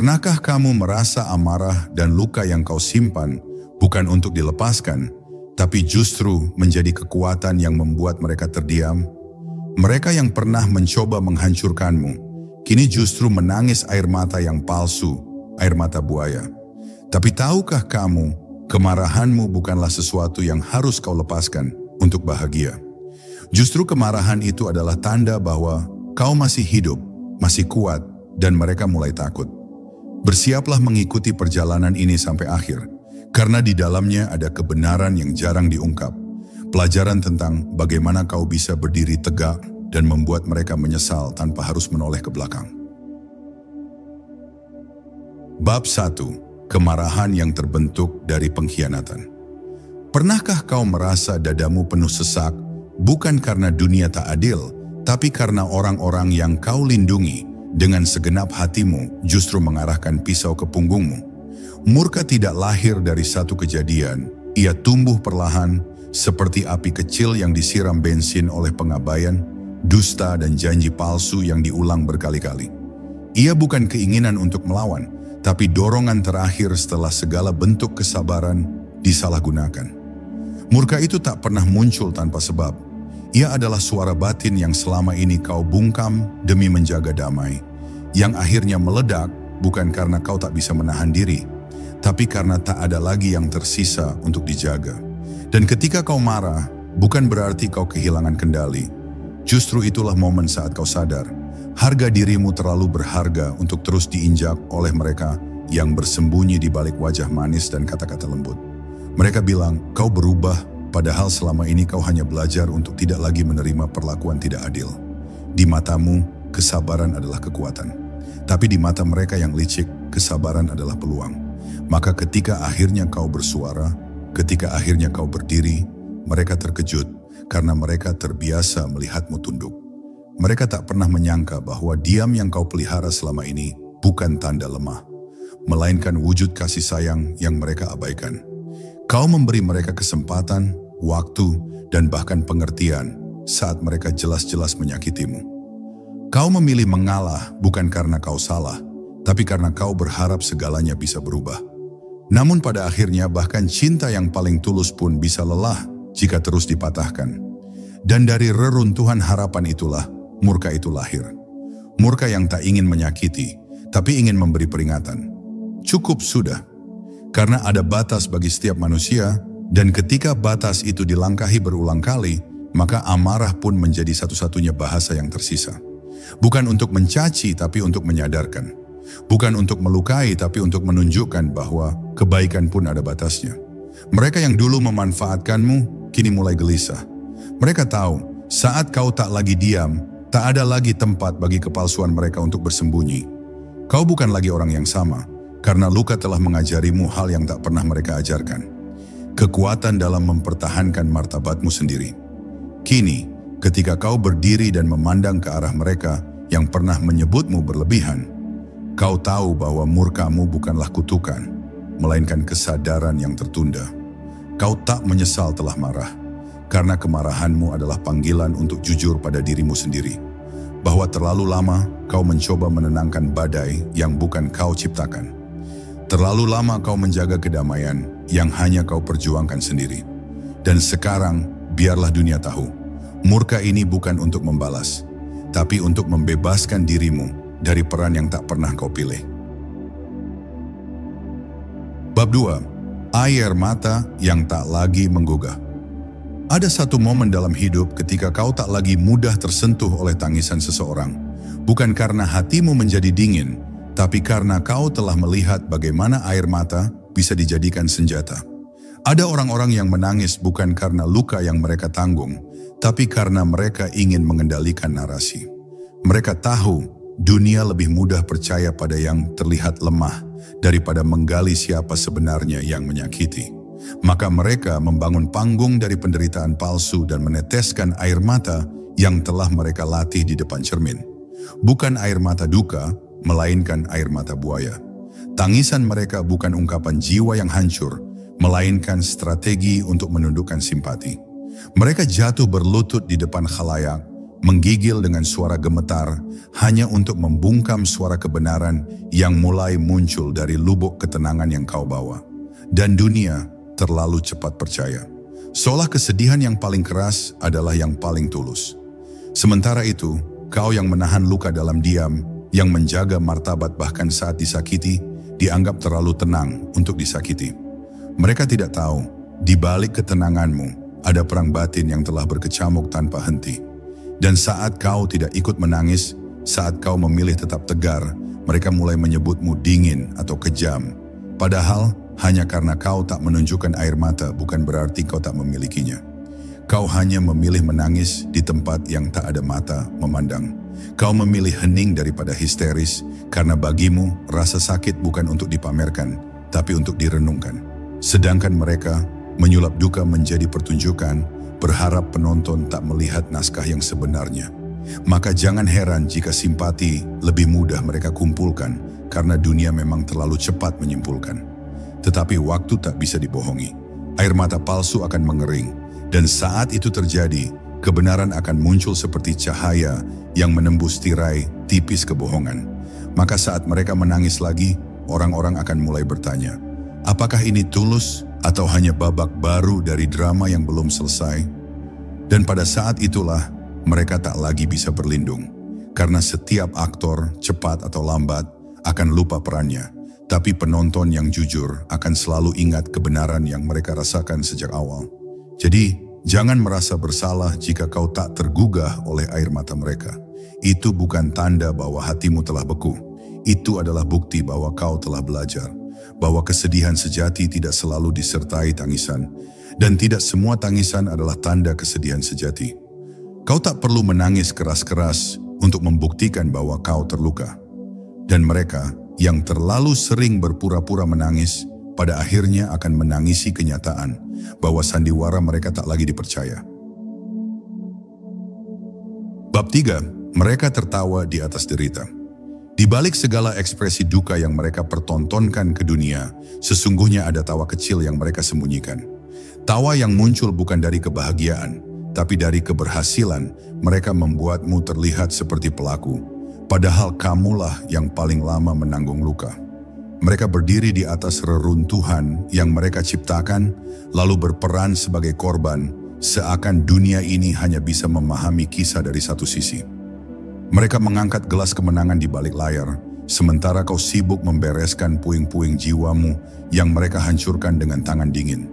Pernahkah kamu merasa amarah dan luka yang kau simpan bukan untuk dilepaskan, tapi justru menjadi kekuatan yang membuat mereka terdiam? Mereka yang pernah mencoba menghancurkanmu, kini justru menangis air mata yang palsu, air mata buaya. Tapi tahukah kamu, kemarahanmu bukanlah sesuatu yang harus kau lepaskan untuk bahagia. Justru kemarahan itu adalah tanda bahwa kau masih hidup, masih kuat, dan mereka mulai takut. Bersiaplah mengikuti perjalanan ini sampai akhir, karena di dalamnya ada kebenaran yang jarang diungkap. Pelajaran tentang bagaimana kau bisa berdiri tegak dan membuat mereka menyesal tanpa harus menoleh ke belakang. Bab 1. Kemarahan yang terbentuk dari pengkhianatan. Pernahkah kau merasa dadamu penuh sesak, bukan karena dunia tak adil, tapi karena orang-orang yang kau lindungi dengan segenap hatimu justru mengarahkan pisau ke punggungmu? Murka tidak lahir dari satu kejadian, ia tumbuh perlahan seperti api kecil yang disiram bensin oleh pengabaian, dusta dan janji palsu yang diulang berkali-kali. Ia bukan keinginan untuk melawan, tapi dorongan terakhir setelah segala bentuk kesabaran disalahgunakan. Murka itu tak pernah muncul tanpa sebab. Ia adalah suara batin yang selama ini kau bungkam demi menjaga damai, yang akhirnya meledak bukan karena kau tak bisa menahan diri, tapi karena tak ada lagi yang tersisa untuk dijaga. Dan ketika kau marah, bukan berarti kau kehilangan kendali. Justru itulah momen saat kau sadar, harga dirimu terlalu berharga untuk terus diinjak oleh mereka yang bersembunyi di balik wajah manis dan kata-kata lembut. Mereka bilang, kau berubah, padahal selama ini kau hanya belajar untuk tidak lagi menerima perlakuan tidak adil. Di matamu, kesabaran adalah kekuatan. Tapi di mata mereka yang licik, kesabaran adalah peluang. Maka ketika akhirnya kau bersuara, ketika akhirnya kau berdiri, mereka terkejut karena mereka terbiasa melihatmu tunduk. Mereka tak pernah menyangka bahwa diam yang kau pelihara selama ini bukan tanda lemah, melainkan wujud kasih sayang yang mereka abaikan. Kau memberi mereka kesempatan, waktu, dan bahkan pengertian saat mereka jelas-jelas menyakitimu. Kau memilih mengalah bukan karena kau salah, tapi karena kau berharap segalanya bisa berubah. Namun pada akhirnya bahkan cinta yang paling tulus pun bisa lelah jika terus dipatahkan. Dan dari reruntuhan harapan itulah murka itu lahir. Murka yang tak ingin menyakiti, tapi ingin memberi peringatan. Cukup sudah. Karena ada batas bagi setiap manusia, dan ketika batas itu dilangkahi berulang kali, maka amarah pun menjadi satu-satunya bahasa yang tersisa. Bukan untuk mencaci, tapi untuk menyadarkan. Bukan untuk melukai, tapi untuk menunjukkan bahwa kebaikan pun ada batasnya. Mereka yang dulu memanfaatkanmu, kini mulai gelisah. Mereka tahu, saat kau tak lagi diam, tak ada lagi tempat bagi kepalsuan mereka untuk bersembunyi. Kau bukan lagi orang yang sama, karena luka telah mengajarimu hal yang tak pernah mereka ajarkan. Kekuatan dalam mempertahankan martabatmu sendiri. Kini, ketika kau berdiri dan memandang ke arah mereka yang pernah menyebutmu berlebihan, kau tahu bahwa murkamu bukanlah kutukan, melainkan kesadaran yang tertunda. Kau tak menyesal telah marah, karena kemarahanmu adalah panggilan untuk jujur pada dirimu sendiri. Bahwa terlalu lama kau mencoba menenangkan badai yang bukan kau ciptakan. Terlalu lama kau menjaga kedamaian yang hanya kau perjuangkan sendiri. Dan sekarang, biarlah dunia tahu, murka ini bukan untuk membalas, tapi untuk membebaskan dirimu dari peran yang tak pernah kau pilih. Bab 2. Air mata yang tak lagi menggugah. Ada satu momen dalam hidup ketika kau tak lagi mudah tersentuh oleh tangisan seseorang. Bukan karena hatimu menjadi dingin, tapi karena kau telah melihat bagaimana air mata bisa dijadikan senjata. Ada orang-orang yang menangis bukan karena luka yang mereka tanggung, tapi karena mereka ingin mengendalikan narasi. Mereka tahu dunia lebih mudah percaya pada yang terlihat lemah daripada menggali siapa sebenarnya yang menyakiti. Maka mereka membangun panggung dari penderitaan palsu dan meneteskan air mata yang telah mereka latih di depan cermin. Bukan air mata duka, melainkan air mata buaya. Tangisan mereka bukan ungkapan jiwa yang hancur, melainkan strategi untuk menundukkan simpati. Mereka jatuh berlutut di depan khalayak, menggigil dengan suara gemetar hanya untuk membungkam suara kebenaran yang mulai muncul dari lubuk ketenangan yang kau bawa. Dan dunia terlalu cepat percaya, seolah kesedihan yang paling keras adalah yang paling tulus. Sementara itu, kau yang menahan luka dalam diam, yang menjaga martabat bahkan saat disakiti, dianggap terlalu tenang untuk disakiti. Mereka tidak tahu, di balik ketenanganmu ada perang batin yang telah berkecamuk tanpa henti. Dan saat kau tidak ikut menangis, saat kau memilih tetap tegar, mereka mulai menyebutmu dingin atau kejam. Padahal, hanya karena kau tak menunjukkan air mata bukan berarti kau tak memilikinya. Kau hanya memilih menangis di tempat yang tak ada mata memandang. Kau memilih hening daripada histeris, karena bagimu rasa sakit bukan untuk dipamerkan, tapi untuk direnungkan. Sedangkan mereka menyulap duka menjadi pertunjukan, berharap penonton tak melihat naskah yang sebenarnya. Maka jangan heran jika simpati lebih mudah mereka kumpulkan, karena dunia memang terlalu cepat menyimpulkan. Tetapi waktu tak bisa dibohongi. Air mata palsu akan mengering, dan saat itu terjadi, kebenaran akan muncul seperti cahaya yang menembus tirai tipis kebohongan. Maka saat mereka menangis lagi, orang-orang akan mulai bertanya, apakah ini tulus atau hanya babak baru dari drama yang belum selesai? Dan pada saat itulah, mereka tak lagi bisa berlindung. Karena setiap aktor, cepat atau lambat, akan lupa perannya. Tapi penonton yang jujur akan selalu ingat kebenaran yang mereka rasakan sejak awal. Jadi, jangan merasa bersalah jika kau tak tergugah oleh air mata mereka. Itu bukan tanda bahwa hatimu telah beku. Itu adalah bukti bahwa kau telah belajar. Bahwa kesedihan sejati tidak selalu disertai tangisan. Dan tidak semua tangisan adalah tanda kesedihan sejati. Kau tak perlu menangis keras-keras untuk membuktikan bahwa kau terluka. Dan mereka yang terlalu sering berpura-pura menangis, pada akhirnya akan menangisi kenyataan bahwa sandiwara mereka tak lagi dipercaya. Bab 3, mereka tertawa di atas derita. Di balik segala ekspresi duka yang mereka pertontonkan ke dunia, sesungguhnya ada tawa kecil yang mereka sembunyikan. Tawa yang muncul bukan dari kebahagiaan, tapi dari keberhasilan. Mereka membuatmu terlihat seperti pelaku, padahal kamulah yang paling lama menanggung luka. Mereka berdiri di atas reruntuhan yang mereka ciptakan, lalu berperan sebagai korban, seakan dunia ini hanya bisa memahami kisah dari satu sisi. Mereka mengangkat gelas kemenangan di balik layar, sementara kau sibuk membereskan puing-puing jiwamu yang mereka hancurkan dengan tangan dingin.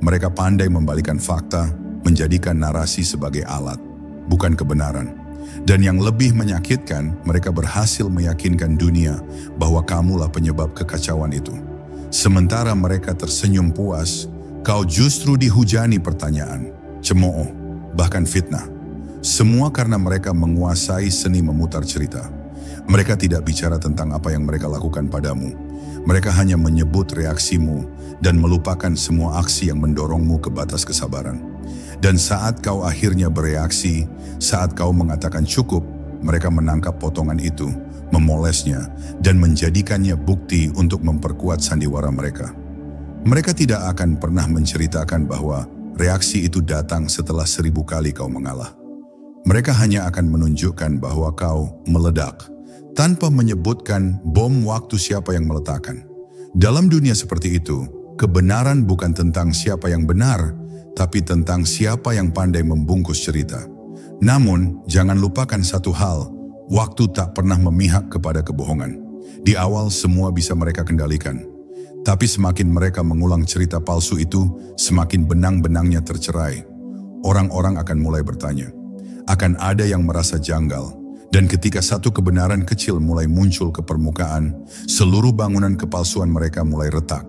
Mereka pandai membalikan fakta, menjadikan narasi sebagai alat, bukan kebenaran. Dan yang lebih menyakitkan, mereka berhasil meyakinkan dunia bahwa kamulah penyebab kekacauan itu. Sementara mereka tersenyum puas, kau justru dihujani pertanyaan, cemooh, bahkan fitnah. Semua karena mereka menguasai seni memutar cerita. Mereka tidak bicara tentang apa yang mereka lakukan padamu. Mereka hanya menyebut reaksimu dan melupakan semua aksi yang mendorongmu ke batas kesabaran. Dan saat kau akhirnya bereaksi, saat kau mengatakan cukup, mereka menangkap potongan itu, memolesnya, dan menjadikannya bukti untuk memperkuat sandiwara mereka. Mereka tidak akan pernah menceritakan bahwa reaksi itu datang setelah 1000 kali kau mengalah. Mereka hanya akan menunjukkan bahwa kau meledak, tanpa menyebutkan bom waktu siapa yang meletakkan. Dalam dunia seperti itu, kebenaran bukan tentang siapa yang benar, tapi tentang siapa yang pandai membungkus cerita. Namun, jangan lupakan satu hal, waktu tak pernah memihak kepada kebohongan. Di awal semua bisa mereka kendalikan. Tapi semakin mereka mengulang cerita palsu itu, semakin benang-benangnya tercerai. Orang-orang akan mulai bertanya. Akan ada yang merasa janggal. Dan ketika satu kebenaran kecil mulai muncul ke permukaan, seluruh bangunan kepalsuan mereka mulai retak.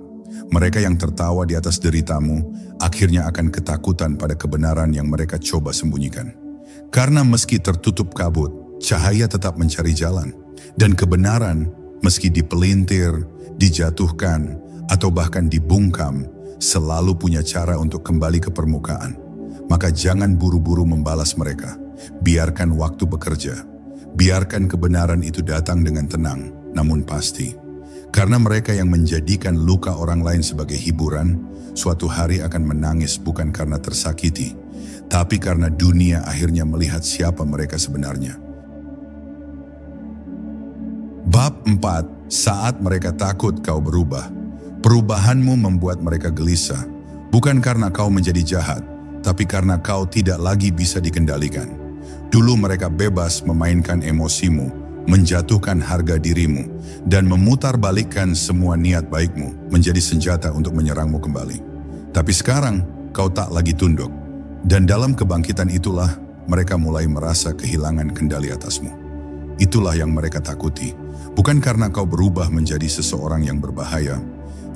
Mereka yang tertawa di atas deritamu akhirnya akan ketakutan pada kebenaran yang mereka coba sembunyikan. Karena meski tertutup kabut, cahaya tetap mencari jalan. Dan kebenaran, meski dipelintir, dijatuhkan, atau bahkan dibungkam, selalu punya cara untuk kembali ke permukaan. Maka jangan buru-buru membalas mereka. Biarkan waktu bekerja. Biarkan kebenaran itu datang dengan tenang, namun pasti. Karena mereka yang menjadikan luka orang lain sebagai hiburan, suatu hari akan menangis bukan karena tersakiti, tapi karena dunia akhirnya melihat siapa mereka sebenarnya. Bab 4. Saat mereka takut kau berubah. Perubahanmu membuat mereka gelisah, bukan karena kau menjadi jahat, tapi karena kau tidak lagi bisa dikendalikan. Dulu mereka bebas memainkan emosimu, menjatuhkan harga dirimu, dan memutarbalikkan semua niat baikmu menjadi senjata untuk menyerangmu kembali. Tapi sekarang kau tak lagi tunduk, dan dalam kebangkitan itulah mereka mulai merasa kehilangan kendali atasmu. Itulah yang mereka takuti, bukan karena kau berubah menjadi seseorang yang berbahaya,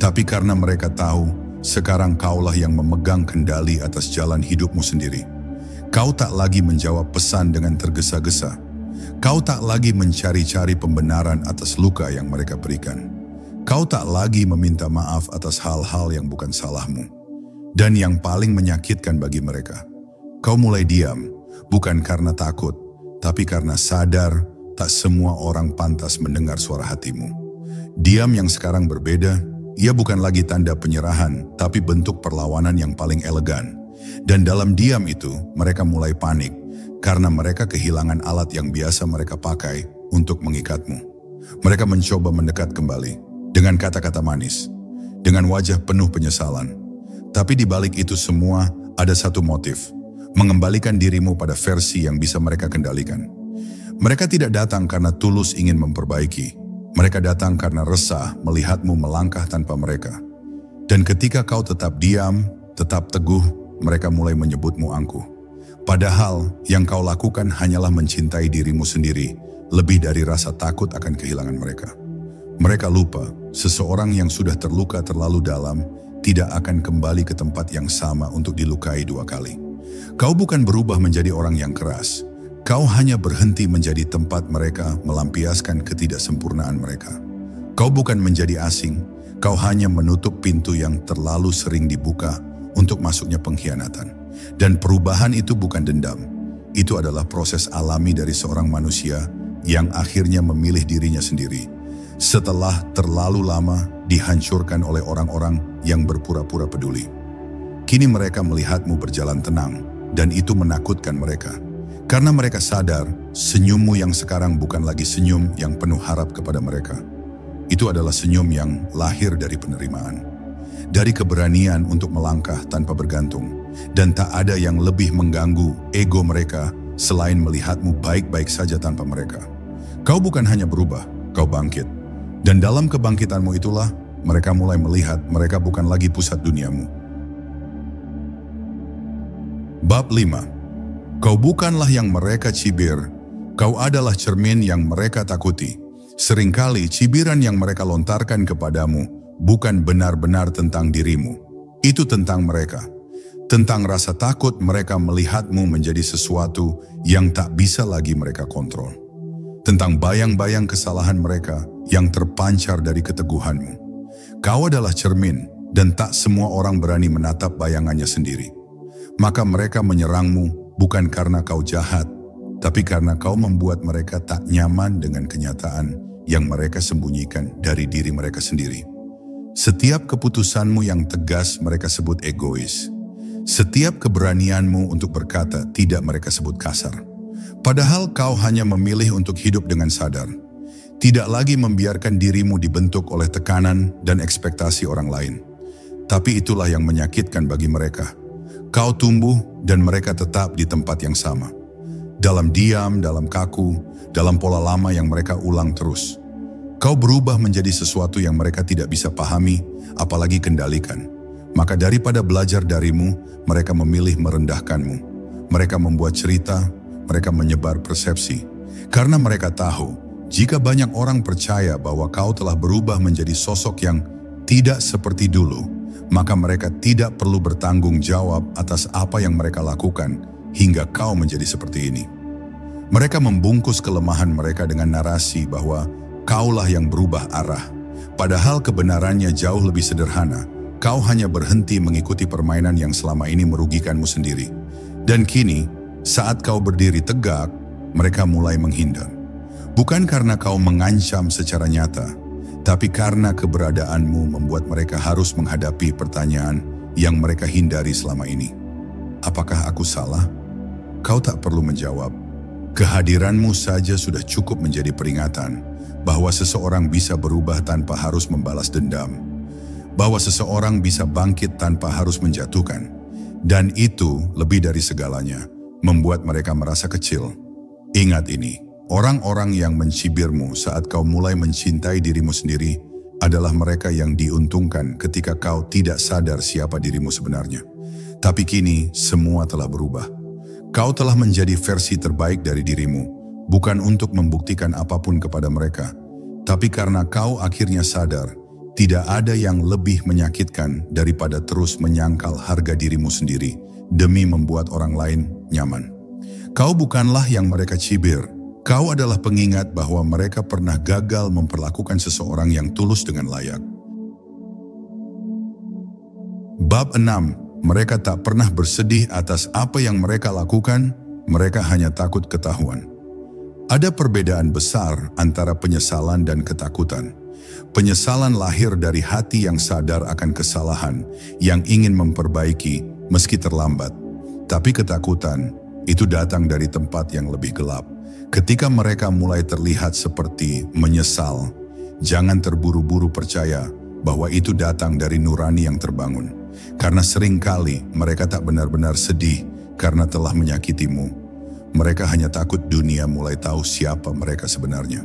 tapi karena mereka tahu sekarang kaulah yang memegang kendali atas jalan hidupmu sendiri. Kau tak lagi menjawab pesan dengan tergesa-gesa. Kau tak lagi mencari-cari pembenaran atas luka yang mereka berikan. Kau tak lagi meminta maaf atas hal-hal yang bukan salahmu. Dan yang paling menyakitkan bagi mereka, kau mulai diam, bukan karena takut, tapi karena sadar tak semua orang pantas mendengar suara hatimu. Diam yang sekarang berbeda, ia bukan lagi tanda penyerahan, tapi bentuk perlawanan yang paling elegan. Dan dalam diam itu, mereka mulai panik, karena mereka kehilangan alat yang biasa mereka pakai untuk mengikatmu. Mereka mencoba mendekat kembali, dengan kata-kata manis, dengan wajah penuh penyesalan. Tapi di balik itu semua, ada satu motif, mengembalikan dirimu pada versi yang bisa mereka kendalikan. Mereka tidak datang karena tulus ingin memperbaiki. Mereka datang karena resah melihatmu melangkah tanpa mereka. Dan ketika kau tetap diam, tetap teguh, mereka mulai menyebutmu angkuh. Padahal yang kau lakukan hanyalah mencintai dirimu sendiri, lebih dari rasa takut akan kehilangan mereka. Mereka lupa, seseorang yang sudah terluka terlalu dalam, tidak akan kembali ke tempat yang sama untuk dilukai 2 kali. Kau bukan berubah menjadi orang yang keras. Kau hanya berhenti menjadi tempat mereka melampiaskan ketidaksempurnaan mereka. Kau bukan menjadi asing, kau hanya menutup pintu yang terlalu sering dibuka untuk masuknya pengkhianatan. Dan perubahan itu bukan dendam, itu adalah proses alami dari seorang manusia yang akhirnya memilih dirinya sendiri, setelah terlalu lama dihancurkan oleh orang-orang yang berpura-pura peduli. Kini mereka melihatmu berjalan tenang, dan itu menakutkan mereka. Karena mereka sadar, senyummu yang sekarang bukan lagi senyum yang penuh harap kepada mereka. Itu adalah senyum yang lahir dari penerimaan. Dari keberanian untuk melangkah tanpa bergantung. Dan tak ada yang lebih mengganggu ego mereka selain melihatmu baik-baik saja tanpa mereka. Kau bukan hanya berubah, kau bangkit. Dan dalam kebangkitanmu itulah, mereka mulai melihat mereka bukan lagi pusat duniamu. Bab 5. Kau bukanlah yang mereka cibir, kau adalah cermin yang mereka takuti. Seringkali cibiran yang mereka lontarkan kepadamu bukan benar-benar tentang dirimu. Itu tentang mereka. Tentang rasa takut mereka melihatmu menjadi sesuatu yang tak bisa lagi mereka kontrol. Tentang bayang-bayang kesalahan mereka yang terpancar dari keteguhanmu. Kau adalah cermin dan tak semua orang berani menatap bayangannya sendiri. Maka mereka menyerangmu bukan karena kau jahat, tapi karena kau membuat mereka tak nyaman dengan kenyataan yang mereka sembunyikan dari diri mereka sendiri. Setiap keputusanmu yang tegas mereka sebut egois. Setiap keberanianmu untuk berkata tidak mereka sebut kasar. Padahal kau hanya memilih untuk hidup dengan sadar. Tidak lagi membiarkan dirimu dibentuk oleh tekanan dan ekspektasi orang lain. Tapi itulah yang menyakitkan bagi mereka. Kau tumbuh dan mereka tetap di tempat yang sama. Dalam diam, dalam kaku, dalam pola lama yang mereka ulang terus. Kau berubah menjadi sesuatu yang mereka tidak bisa pahami, apalagi kendalikan. Maka daripada belajar darimu, mereka memilih merendahkanmu. Mereka membuat cerita, mereka menyebar persepsi. Karena mereka tahu, jika banyak orang percaya bahwa kau telah berubah menjadi sosok yang tidak seperti dulu, maka mereka tidak perlu bertanggung jawab atas apa yang mereka lakukan hingga kau menjadi seperti ini. Mereka membungkus kelemahan mereka dengan narasi bahwa kaulah yang berubah arah. Padahal kebenarannya jauh lebih sederhana. Kau hanya berhenti mengikuti permainan yang selama ini merugikanmu sendiri. Dan kini, saat kau berdiri tegak, mereka mulai menghindar. Bukan karena kau mengancam secara nyata, tapi karena keberadaanmu membuat mereka harus menghadapi pertanyaan yang mereka hindari selama ini. apakah aku salah? Kau tak perlu menjawab. Kehadiranmu saja sudah cukup menjadi peringatan bahwa seseorang bisa berubah tanpa harus membalas dendam. Bahwa seseorang bisa bangkit tanpa harus menjatuhkan. Dan itu lebih dari segalanya, membuat mereka merasa kecil. Ingat ini, orang-orang yang mencibirmu saat kau mulai mencintai dirimu sendiri adalah mereka yang diuntungkan ketika kau tidak sadar siapa dirimu sebenarnya. Tapi kini semua telah berubah. Kau telah menjadi versi terbaik dari dirimu, bukan untuk membuktikan apapun kepada mereka, tapi karena kau akhirnya sadar, tidak ada yang lebih menyakitkan daripada terus menyangkal harga dirimu sendiri demi membuat orang lain nyaman. Kau bukanlah yang mereka cibir, kau adalah pengingat bahwa mereka pernah gagal memperlakukan seseorang yang tulus dengan layak. Bab 6. Mereka tak pernah bersedih atas apa yang mereka lakukan, mereka hanya takut ketahuan. Ada perbedaan besar antara penyesalan dan ketakutan. Penyesalan lahir dari hati yang sadar akan kesalahan, yang ingin memperbaiki meski terlambat. Tapi ketakutan itu datang dari tempat yang lebih gelap. Ketika mereka mulai terlihat seperti menyesal, jangan terburu-buru percaya bahwa itu datang dari nurani yang terbangun. Karena seringkali mereka tak benar-benar sedih karena telah menyakitimu. Mereka hanya takut dunia mulai tahu siapa mereka sebenarnya.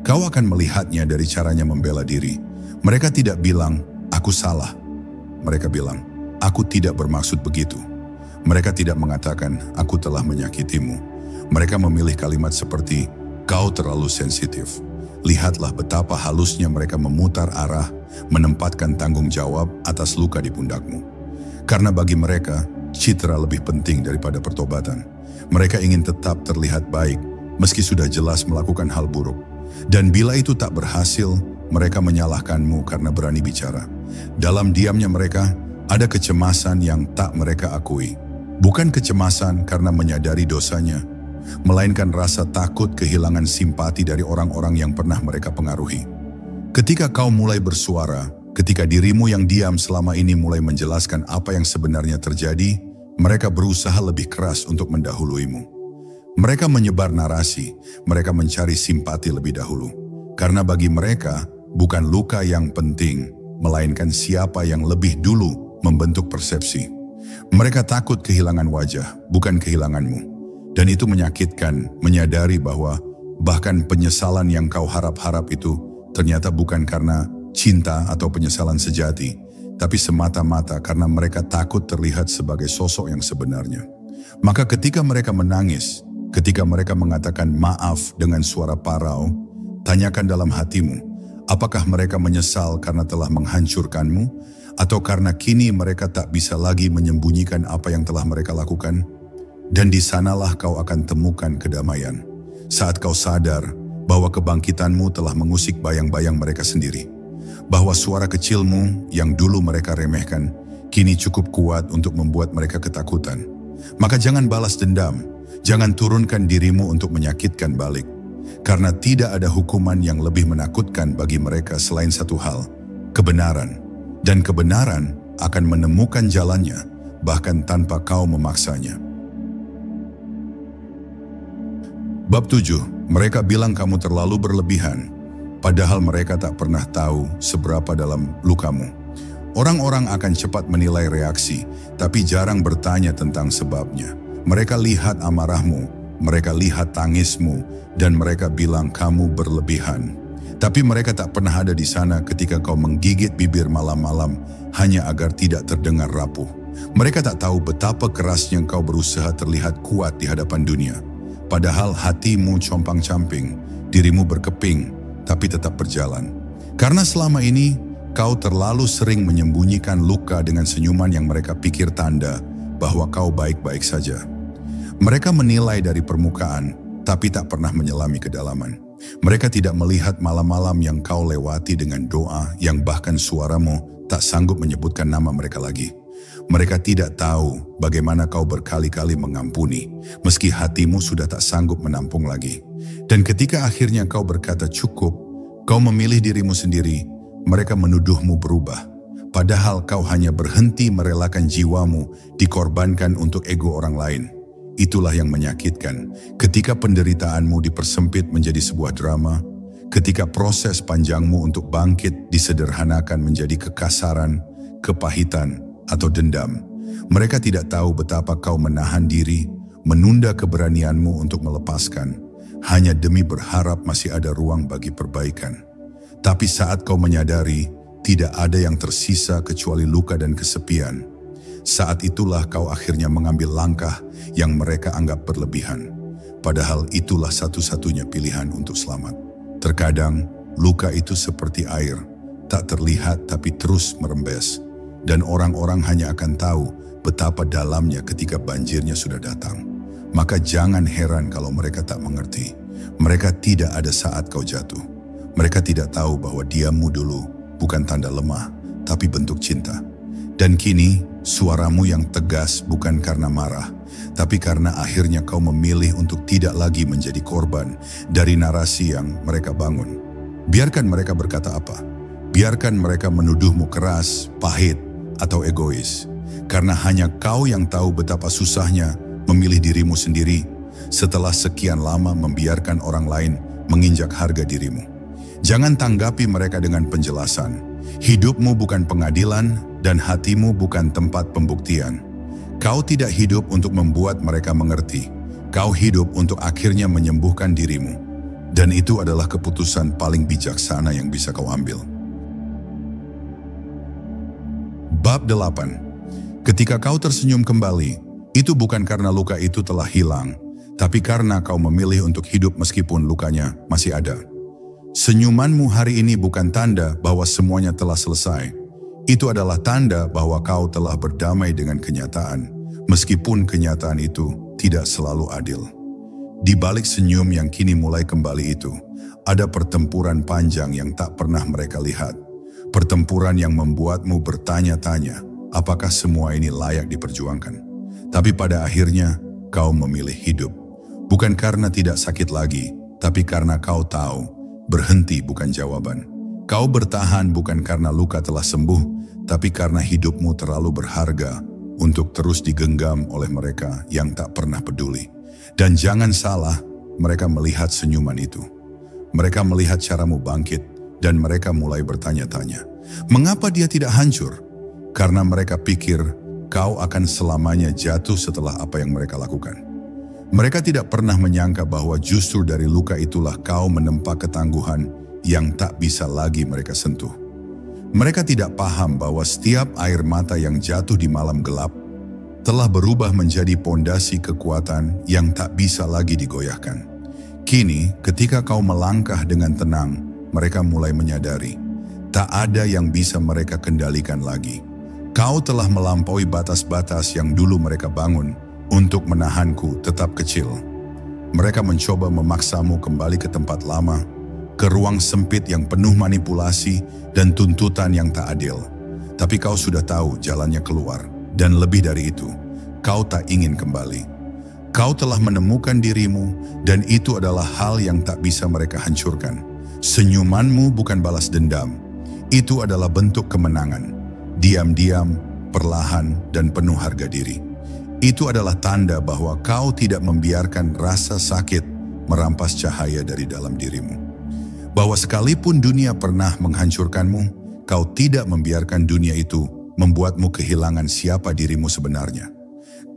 Kau akan melihatnya dari caranya membela diri. Mereka tidak bilang, aku salah. Mereka bilang, aku tidak bermaksud begitu. Mereka tidak mengatakan, aku telah menyakitimu. Mereka memilih kalimat seperti, kau terlalu sensitif. Lihatlah betapa halusnya mereka memutar arah, menempatkan tanggung jawab atas luka di pundakmu. Karena bagi mereka, citra lebih penting daripada pertobatan. Mereka ingin tetap terlihat baik, meski sudah jelas melakukan hal buruk. Dan bila itu tak berhasil, mereka menyalahkanmu karena berani bicara. Dalam diamnya mereka, ada kecemasan yang tak mereka akui. Bukan kecemasan karena menyadari dosanya, melainkan rasa takut kehilangan simpati dari orang-orang yang pernah mereka pengaruhi. Ketika kau mulai bersuara, ketika dirimu yang diam selama ini mulai menjelaskan apa yang sebenarnya terjadi, mereka berusaha lebih keras untuk mendahuluimu. Mereka menyebar narasi, mereka mencari simpati lebih dahulu. Karena bagi mereka, bukan luka yang penting, melainkan siapa yang lebih dulu membentuk persepsi. Mereka takut kehilangan wajah, bukan kehilanganmu. Dan itu menyakitkan, menyadari bahwa bahkan penyesalan yang kau harap-harap itu ternyata bukan karena cinta atau penyesalan sejati, tapi semata-mata karena mereka takut terlihat sebagai sosok yang sebenarnya. Maka ketika mereka menangis, ketika mereka mengatakan maaf dengan suara parau, tanyakan dalam hatimu, apakah mereka menyesal karena telah menghancurkanmu, atau karena kini mereka tak bisa lagi menyembunyikan apa yang telah mereka lakukan? Dan di sanalah kau akan temukan kedamaian. Saat kau sadar bahwa kebangkitanmu telah mengusik bayang-bayang mereka sendiri. Bahwa suara kecilmu yang dulu mereka remehkan, kini cukup kuat untuk membuat mereka ketakutan. Maka jangan balas dendam, jangan turunkan dirimu untuk menyakitkan balik. Karena tidak ada hukuman yang lebih menakutkan bagi mereka selain satu hal, kebenaran. Dan kebenaran akan menemukan jalannya, bahkan tanpa kau memaksanya. Bab 7, mereka bilang kamu terlalu berlebihan, padahal mereka tak pernah tahu seberapa dalam lukamu. Orang-orang akan cepat menilai reaksi, tapi jarang bertanya tentang sebabnya. Mereka lihat amarahmu, mereka lihat tangismu, dan mereka bilang kamu berlebihan. Tapi mereka tak pernah ada di sana ketika kau menggigit bibir malam-malam hanya agar tidak terdengar rapuh. Mereka tak tahu betapa kerasnya kau berusaha terlihat kuat di hadapan dunia. Padahal hatimu compang-camping, dirimu berkeping, tapi tetap berjalan. Karena selama ini, kau terlalu sering menyembunyikan luka dengan senyuman yang mereka pikir tanda bahwa kau baik-baik saja. Mereka menilai dari permukaan, tapi tak pernah menyelami kedalaman. Mereka tidak melihat malam-malam yang kau lewati dengan doa yang bahkan suaramu tak sanggup menyebutkan nama mereka lagi. Mereka tidak tahu bagaimana kau berkali-kali mengampuni, meski hatimu sudah tak sanggup menampung lagi. Dan ketika akhirnya kau berkata cukup, kau memilih dirimu sendiri, mereka menuduhmu berubah. padahal kau hanya berhenti merelakan jiwamu dikorbankan untuk ego orang lain. Itulah yang menyakitkan ketika penderitaanmu dipersempit menjadi sebuah drama, ketika proses panjangmu untuk bangkit disederhanakan menjadi kekasaran, kepahitan, atau dendam. Mereka tidak tahu betapa kau menahan diri, menunda keberanianmu untuk melepaskan, hanya demi berharap masih ada ruang bagi perbaikan. Tapi saat kau menyadari, tidak ada yang tersisa kecuali luka dan kesepian. Saat itulah kau akhirnya mengambil langkah yang mereka anggap berlebihan. Padahal itulah satu-satunya pilihan untuk selamat. Terkadang, luka itu seperti air, tak terlihat tapi terus merembes. Dan orang-orang hanya akan tahu betapa dalamnya ketika banjirnya sudah datang. Maka jangan heran kalau mereka tak mengerti. Mereka tidak ada saat kau jatuh. Mereka tidak tahu bahwa diammu dulu bukan tanda lemah, tapi bentuk cinta. Dan kini, suaramu yang tegas bukan karena marah, tapi karena akhirnya kau memilih untuk tidak lagi menjadi korban dari narasi yang mereka bangun. Biarkan mereka berkata apa. Biarkan mereka menuduhmu keras, pahit, atau egois. Karena hanya kau yang tahu betapa susahnya memilih dirimu sendiri setelah sekian lama membiarkan orang lain menginjak harga dirimu. Jangan tanggapi mereka dengan penjelasan. Hidupmu bukan pengadilan dan hatimu bukan tempat pembuktian. Kau tidak hidup untuk membuat mereka mengerti. Kau hidup untuk akhirnya menyembuhkan dirimu. Dan itu adalah keputusan paling bijaksana yang bisa kau ambil. Bab 8. Ketika kau tersenyum kembali, itu bukan karena luka itu telah hilang, tapi karena kau memilih untuk hidup meskipun lukanya masih ada. Senyumanmu hari ini bukan tanda bahwa semuanya telah selesai. Itu adalah tanda bahwa kau telah berdamai dengan kenyataan, meskipun kenyataan itu tidak selalu adil. Di balik senyum yang kini mulai kembali itu, ada pertempuran panjang yang tak pernah mereka lihat. Pertempuran yang membuatmu bertanya-tanya, apakah semua ini layak diperjuangkan? Tapi pada akhirnya, kau memilih hidup. Bukan karena tidak sakit lagi, tapi karena kau tahu, berhenti bukan jawaban. Kau bertahan bukan karena luka telah sembuh, tapi karena hidupmu terlalu berharga untuk terus digenggam oleh mereka yang tak pernah peduli. Dan jangan salah, mereka melihat senyuman itu. Mereka melihat caramu bangkit, dan mereka mulai bertanya-tanya, mengapa dia tidak hancur? Karena mereka pikir kau akan selamanya jatuh setelah apa yang mereka lakukan. Mereka tidak pernah menyangka bahwa justru dari luka itulah kau menempa ketangguhan yang tak bisa lagi mereka sentuh. Mereka tidak paham bahwa setiap air mata yang jatuh di malam gelap telah berubah menjadi pondasi kekuatan yang tak bisa lagi digoyahkan. Kini, ketika kau melangkah dengan tenang, mereka mulai menyadari, tak ada yang bisa mereka kendalikan lagi. Kau telah melampaui batas-batas yang dulu mereka bangun untuk menahanku tetap kecil. Mereka mencoba memaksamu kembali ke tempat lama, ke ruang sempit yang penuh manipulasi dan tuntutan yang tak adil. Tapi kau sudah tahu jalannya keluar, dan lebih dari itu, kau tak ingin kembali. Kau telah menemukan dirimu, dan itu adalah hal yang tak bisa mereka hancurkan. Senyumanmu bukan balas dendam, itu adalah bentuk kemenangan. Diam-diam, perlahan, dan penuh harga diri. Itu adalah tanda bahwa kau tidak membiarkan rasa sakit merampas cahaya dari dalam dirimu. Bahwa sekalipun dunia pernah menghancurkanmu, kau tidak membiarkan dunia itu membuatmu kehilangan siapa dirimu sebenarnya.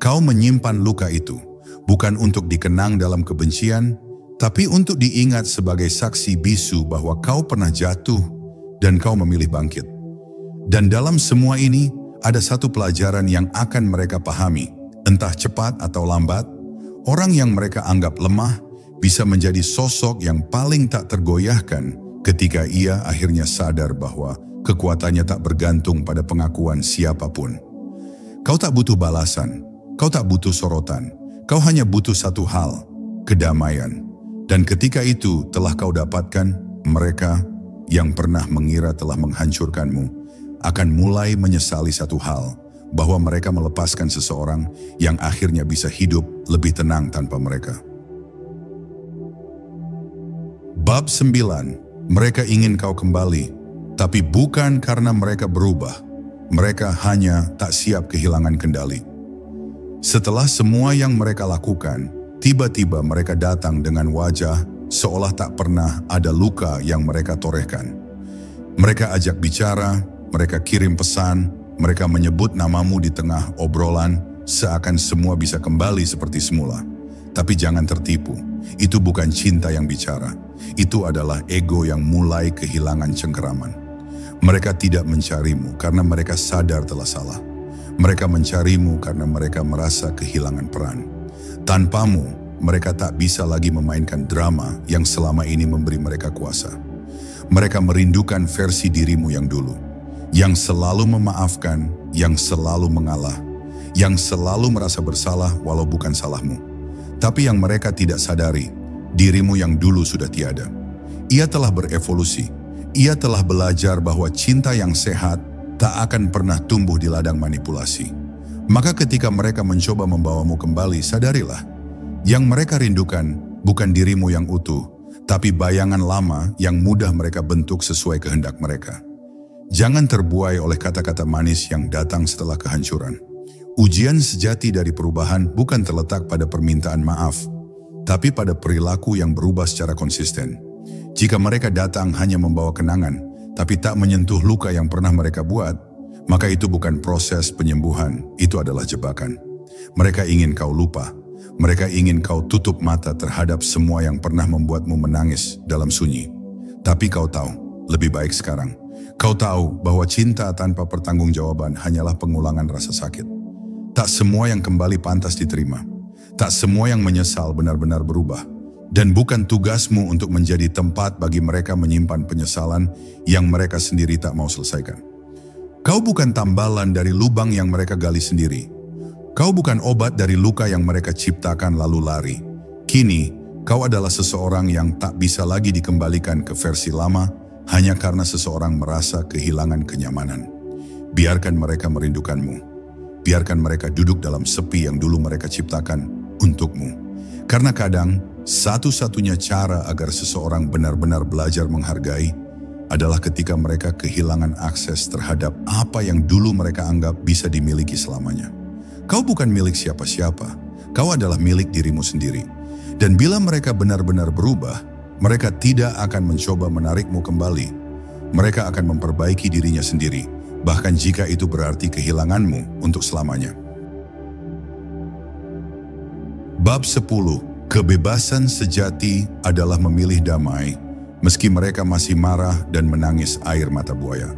Kau menyimpan luka itu, bukan untuk dikenang dalam kebencian, tapi untuk diingat sebagai saksi bisu bahwa kau pernah jatuh dan kau memilih bangkit. Dan dalam semua ini, ada satu pelajaran yang akan mereka pahami. Entah cepat atau lambat, orang yang mereka anggap lemah bisa menjadi sosok yang paling tak tergoyahkan ketika ia akhirnya sadar bahwa kekuatannya tak bergantung pada pengakuan siapapun. Kau tak butuh balasan, kau tak butuh sorotan, kau hanya butuh satu hal, kedamaian. Dan ketika itu telah kau dapatkan, mereka yang pernah mengira telah menghancurkanmu akan mulai menyesali satu hal, bahwa mereka melepaskan seseorang yang akhirnya bisa hidup lebih tenang tanpa mereka. Bab 9. Mereka ingin kau kembali, tapi bukan karena mereka berubah, Mereka hanya tak siap kehilangan kendali. Setelah semua yang mereka lakukan, tiba-tiba mereka datang dengan wajah seolah tak pernah ada luka yang mereka torehkan. Mereka ajak bicara, mereka kirim pesan, mereka menyebut namamu di tengah obrolan, seakan semua bisa kembali seperti semula. Tapi jangan tertipu, itu bukan cinta yang bicara. Itu adalah ego yang mulai kehilangan cengkeraman. Mereka tidak mencarimu karena mereka sadar telah salah. Mereka mencarimu karena mereka merasa kehilangan peran. Tanpamu, mereka tak bisa lagi memainkan drama yang selama ini memberi mereka kuasa. Mereka merindukan versi dirimu yang dulu, yang selalu memaafkan, yang selalu mengalah, yang selalu merasa bersalah walau bukan salahmu. Tapi yang mereka tidak sadari, dirimu yang dulu sudah tiada. Ia telah berevolusi. Ia telah belajar bahwa cinta yang sehat tak akan pernah tumbuh di ladang manipulasi. Maka ketika mereka mencoba membawamu kembali, sadarilah, yang mereka rindukan bukan dirimu yang utuh, tapi bayangan lama yang mudah mereka bentuk sesuai kehendak mereka. Jangan terbuai oleh kata-kata manis yang datang setelah kehancuran. Ujian sejati dari perubahan bukan terletak pada permintaan maaf, tapi pada perilaku yang berubah secara konsisten. Jika mereka datang hanya membawa kenangan, tapi tak menyentuh luka yang pernah mereka buat, maka itu bukan proses penyembuhan, itu adalah jebakan. Mereka ingin kau lupa, mereka ingin kau tutup mata terhadap semua yang pernah membuatmu menangis dalam sunyi. Tapi kau tahu, lebih baik sekarang. Kau tahu bahwa cinta tanpa pertanggungjawaban hanyalah pengulangan rasa sakit. Tak semua yang kembali pantas diterima. Tak semua yang menyesal benar-benar berubah. Dan bukan tugasmu untuk menjadi tempat bagi mereka menyimpan penyesalan yang mereka sendiri tak mau selesaikan. Kau bukan tambalan dari lubang yang mereka gali sendiri. Kau bukan obat dari luka yang mereka ciptakan lalu lari. Kini, kau adalah seseorang yang tak bisa lagi dikembalikan ke versi lama hanya karena seseorang merasa kehilangan kenyamanan. Biarkan mereka merindukanmu. Biarkan mereka duduk dalam sepi yang dulu mereka ciptakan untukmu. Karena kadang, satu-satunya cara agar seseorang benar-benar belajar menghargai adalah ketika mereka kehilangan akses terhadap apa yang dulu mereka anggap bisa dimiliki selamanya. Kau bukan milik siapa-siapa, kau adalah milik dirimu sendiri. Dan bila mereka benar-benar berubah, mereka tidak akan mencoba menarikmu kembali. Mereka akan memperbaiki dirinya sendiri, bahkan jika itu berarti kehilanganmu untuk selamanya. Bab 10. Kebebasan sejati adalah memilih damai, meski mereka masih marah dan menangis air mata buaya.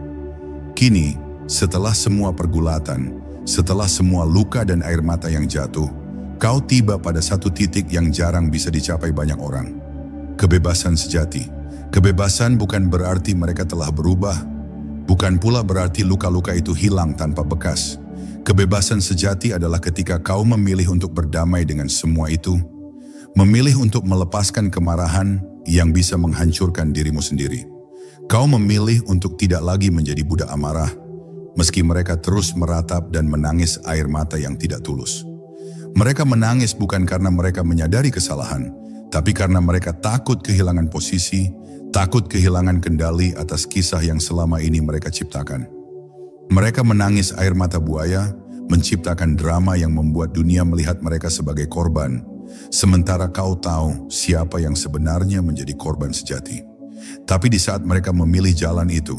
Kini, setelah semua pergulatan, setelah semua luka dan air mata yang jatuh, kau tiba pada satu titik yang jarang bisa dicapai banyak orang. Kebebasan sejati. Kebebasan bukan berarti mereka telah berubah, bukan pula berarti luka-luka itu hilang tanpa bekas. Kebebasan sejati adalah ketika kau memilih untuk berdamai dengan semua itu, memilih untuk melepaskan kemarahan yang bisa menghancurkan dirimu sendiri. Kau memilih untuk tidak lagi menjadi budak amarah, meski mereka terus meratap dan menangis air mata yang tidak tulus. Mereka menangis bukan karena mereka menyadari kesalahan, tapi karena mereka takut kehilangan posisi, takut kehilangan kendali atas kisah yang selama ini mereka ciptakan. Mereka menangis air mata buaya, menciptakan drama yang membuat dunia melihat mereka sebagai korban, sementara kau tahu siapa yang sebenarnya menjadi korban sejati. Tapi di saat mereka memilih jalan itu,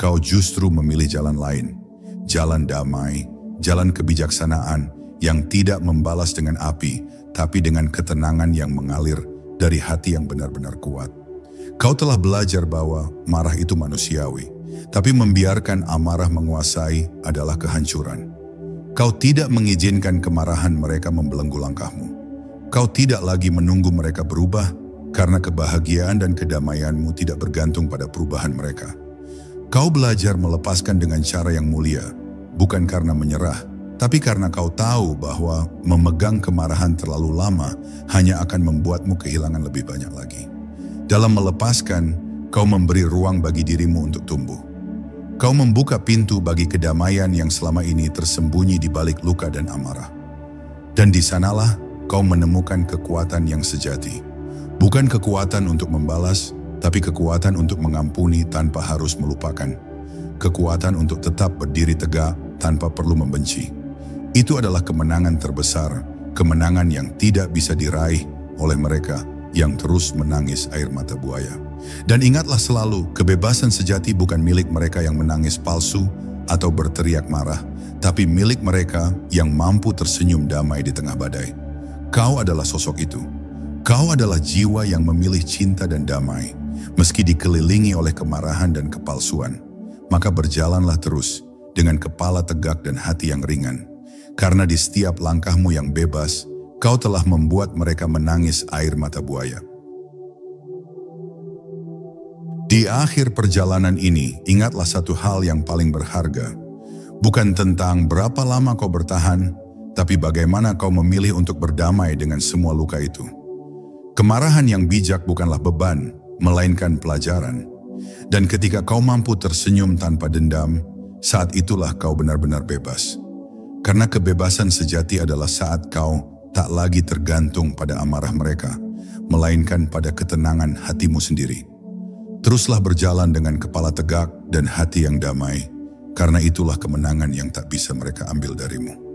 kau justru memilih jalan lain. Jalan damai, jalan kebijaksanaan yang tidak membalas dengan api, tapi dengan ketenangan yang mengalir dari hati yang benar-benar kuat. Kau telah belajar bahwa marah itu manusiawi, tapi membiarkan amarah menguasai adalah kehancuran. Kau tidak mengizinkan kemarahan mereka membelenggu langkahmu. Kau tidak lagi menunggu mereka berubah, karena kebahagiaan dan kedamaianmu tidak bergantung pada perubahan mereka. Kau belajar melepaskan dengan cara yang mulia, bukan karena menyerah, tapi karena kau tahu bahwa memegang kemarahan terlalu lama hanya akan membuatmu kehilangan lebih banyak lagi. Dalam melepaskan, kau memberi ruang bagi dirimu untuk tumbuh. Kau membuka pintu bagi kedamaian yang selama ini tersembunyi di balik luka dan amarah. Dan di sanalah kau menemukan kekuatan yang sejati. Bukan kekuatan untuk membalas, tapi kekuatan untuk mengampuni tanpa harus melupakan. kekuatan untuk tetap berdiri tegak tanpa perlu membenci. Itu adalah kemenangan terbesar, kemenangan yang tidak bisa diraih oleh mereka yang terus menangis air mata buaya. Dan ingatlah selalu, kebebasan sejati bukan milik mereka yang menangis palsu atau berteriak marah, tapi milik mereka yang mampu tersenyum damai di tengah badai. Kau adalah sosok itu. Kau adalah jiwa yang memilih cinta dan damai, meski dikelilingi oleh kemarahan dan kepalsuan. Maka berjalanlah terus dengan kepala tegak dan hati yang ringan. Karena di setiap langkahmu yang bebas, kau telah membuat mereka menangis air mata buaya. Di akhir perjalanan ini, ingatlah satu hal yang paling berharga. Bukan tentang berapa lama kau bertahan, tapi bagaimana kau memilih untuk berdamai dengan semua luka itu. Kemarahan yang bijak bukanlah beban, melainkan pelajaran. Dan ketika kau mampu tersenyum tanpa dendam, saat itulah kau benar-benar bebas. Karena kebebasan sejati adalah saat kau tak lagi tergantung pada amarah mereka, melainkan pada ketenangan hatimu sendiri. Teruslah berjalan dengan kepala tegak dan hati yang damai, karena itulah kemenangan yang tak bisa mereka ambil darimu.